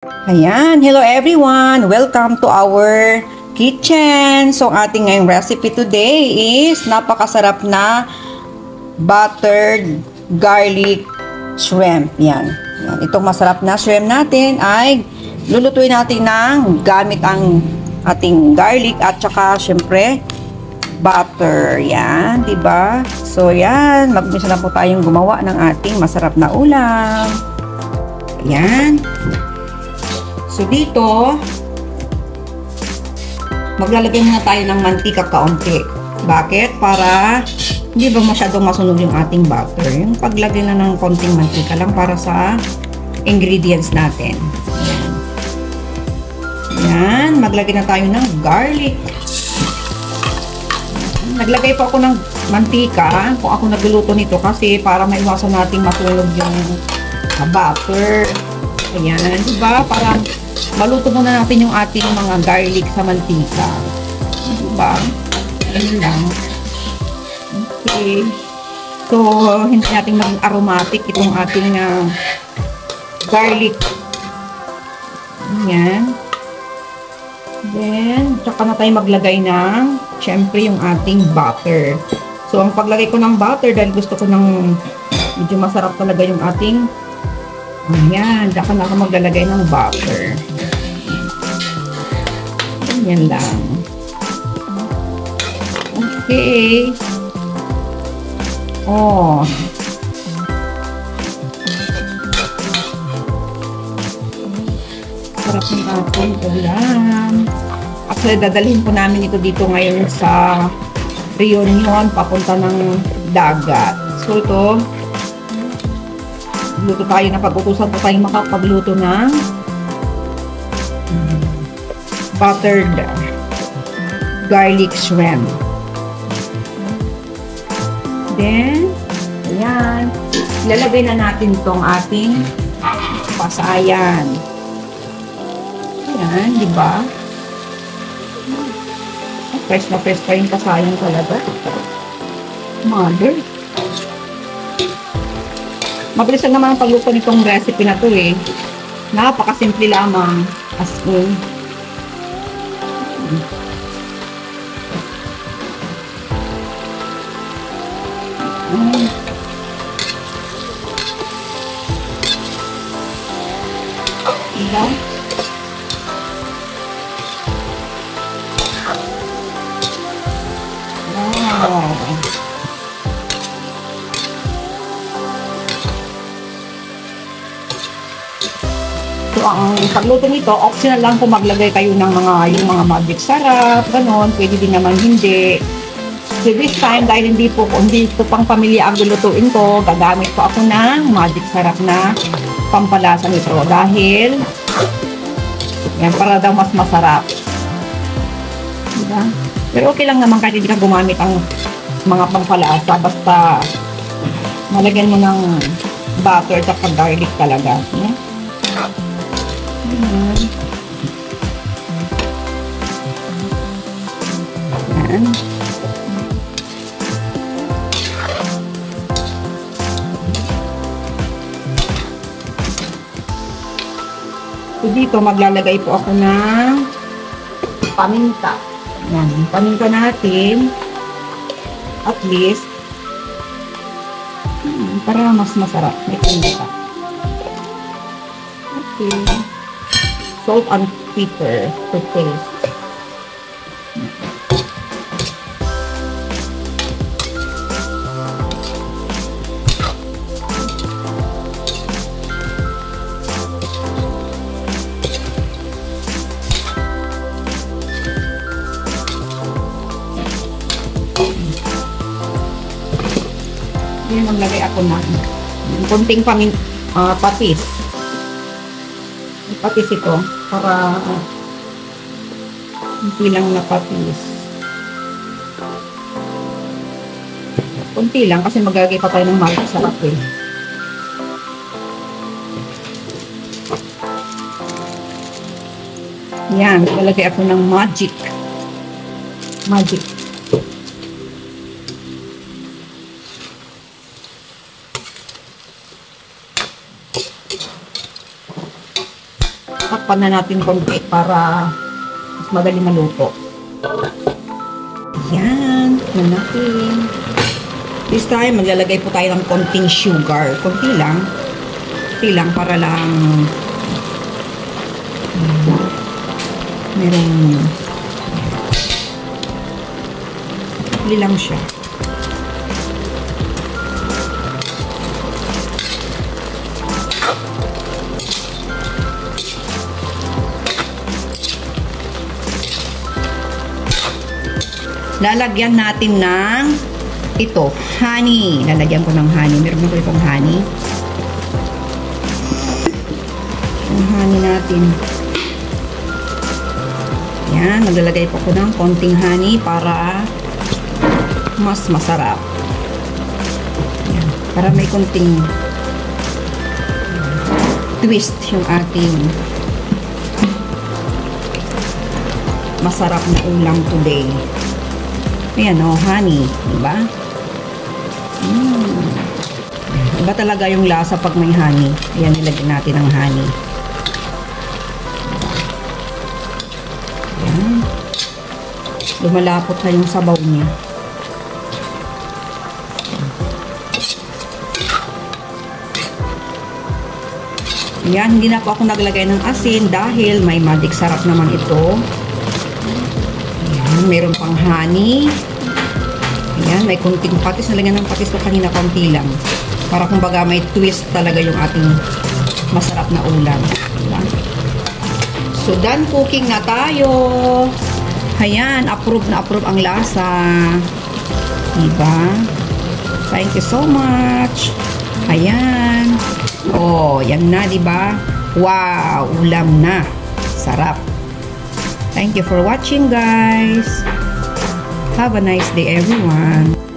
Ayan, hello everyone! Welcome to our kitchen! So, ating ngayong recipe today is napakasarap na buttered garlic shrimp. Yan. Itong masarap na shrimp natin ay lulutuin natin ng gamit ang ating garlic at saka syempre butter. Yan, diba? So, yan. Mag-umpisa na po tayong gumawa ng ating masarap na ulam. Ayan. So, dito, maglalagay muna tayo ng mantika kaunti. Bakit? Para hindi ba masyadong masunog yung ating butter. Yung paglagay na ng konting mantika lang para sa ingredients natin. Ayan. Ayan. Maglagay na tayo ng garlic. Naglagay po ako ng mantika kung ako nagluluto nito kasi para maiwasan nating masunog yung butter. Ayan. Diba? Para maluto muna natin yung ating mga garlic sa mantika. Diba? Ayan lang. Okay. So, hindi natin maging aromatic itong ating garlic. Ayan. Then, tsaka na tayo maglagay ng, syempre, yung ating butter. So, ang paglagay ko ng butter, dahil gusto ko ng medyo masarap talaga yung ating, ayan, tsaka na ako maglalagay ng butter. Yan lang. Okay. Oh. Sarap ng ating ulam. Actually, dadalhin po namin ito dito ngayon sa Reunion, papunta ng dagat. So, ito, luto tayo na pag-utusan po tayong makapagluto ng buttered garlic shrimp. Then, ayan. Ilalagay na natin tong ating pasayan. Ayan, di ba? Fresh na fresh pa yung pasayan talaga. Mother. Mabilis lang naman ang pagluto nitong recipe na to eh. Napakasimple lamang. As in. Diba? Wow. So, ang pagluto nito, optional lang kung maglagay kayo ng yung mga magic sarap, ganon. Pwede din naman hindi. So, this time, dahil hindi po pang pamilya ang lulutuin ko, gagamit po ako ng magic sarap na pampalasa nito. Dahil, yan, para daw mas masarap. Diba? Pero okay lang naman kahit hindi ka gumamit ang mga pampalasa. Basta, malagyan mo ng butter at garlic talaga. Yeah? Ayan. Ayan. So, dito maglalagay po ako ng paminta. Ayan. Paminta natin. At least, para mas masarap. May paminta. Okay. Salt and pepper to taste. Yan, maglagay ako na konting patis. Patis ito para hindi lang na patis. Kunti lang kasi magagay pa tayo ng magic sarap eh. Yan, lalagay ako ng magic. takpan na natin konti para mas magaling maluto. Yan, tikman natin. This time, maglalagay po tayo ng konting sugar. Konti lang. Konti lang para lang merong konti lang siya. Lalagyan natin ng ito, honey. Lalagyan ko ng honey. Meron ko itong honey. Yung honey natin. Yan, maglalagay po ko ng konting honey para mas masarap. Yan, para may konting twist yung ating masarap na ulam today. Ayan o, honey. Diba? Iba talaga yung lasa pag may honey. Ayan, nilagyan natin ang honey. Ayan. Lumalapot na yung sabaw niya. Ayan, hindi na po ako naglagay ng asin dahil may magic sarap naman ito. Ayan, meron pang honey. Ayan, may kunting patis. Nalagyan ng patis ko kanina, konti lang. Para kumbaga may twist talaga yung ating masarap na ulam. Diba? So, done cooking na tayo. Ayan, approve na approve ang lasa. Diba? Thank you so much. Ayan. Oh, yan na, diba? Wow, ulam na. Sarap. Thank you for watching, guys. Have a nice day, everyone.